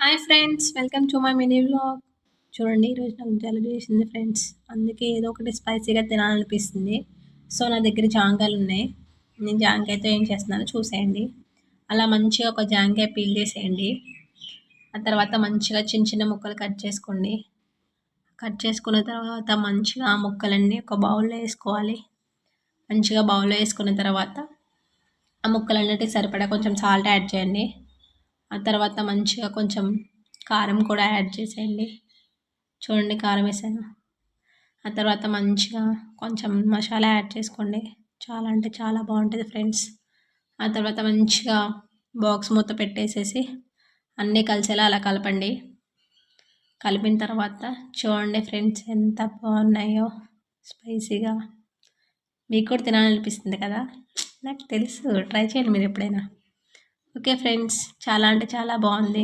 Hi friends, welcome to my mini vlog. చూడండి, ఈరోజు నాకు జలుబు చేసింది ఫ్రెండ్స్. అందుకే ఏదో ఒకటి స్పైసీగా తినాలనిపిస్తుంది. సో నా దగ్గర జాంకాయలు ఉన్నాయి. నేను జాంకాయతో ఏం చేస్తున్నానో చూసేయండి. అలా మంచిగా ఒక జాంకాయ పీల్ చేసేయండి. ఆ తర్వాత మంచిగా చిన్న చిన్న ముక్కలు కట్ చేసుకోండి. కట్ చేసుకున్న తర్వాత మంచిగా ఆ ముక్కలన్నీ ఒక బౌల్లో వేసుకోవాలి. మంచిగా బౌల్లో వేసుకున్న తర్వాత ఆ ముక్కలన్నిటికి సరిపడా కొంచెం సాల్ట్ యాడ్ చేయండి. ఆ తర్వాత మంచిగా కొంచెం కారం కూడా యాడ్ చేసేయండి. చూడండి, కారం వేసాను. ఆ తర్వాత మంచిగా కొంచెం మసాలా యాడ్ చేసుకోండి. చాలా అంటే చాలా బాగుంటుంది ఫ్రెండ్స్. ఆ తర్వాత మంచిగా బాక్స్ మూత పెట్టేసేసి అన్నీ కలిసేలా అలా కలపండి. కలిపిన తర్వాత చూడండి ఫ్రెండ్స్, ఎంత బాగున్నాయో స్పైసీగా. మీకు కూడా తినాలనిపిస్తుంది కదా, నాకు తెలుసు. ట్రై చేయండి మీరు ఎప్పుడైనా. ఓకే ఫ్రెండ్స్, చాలా అంటే చాలా బాగుంది.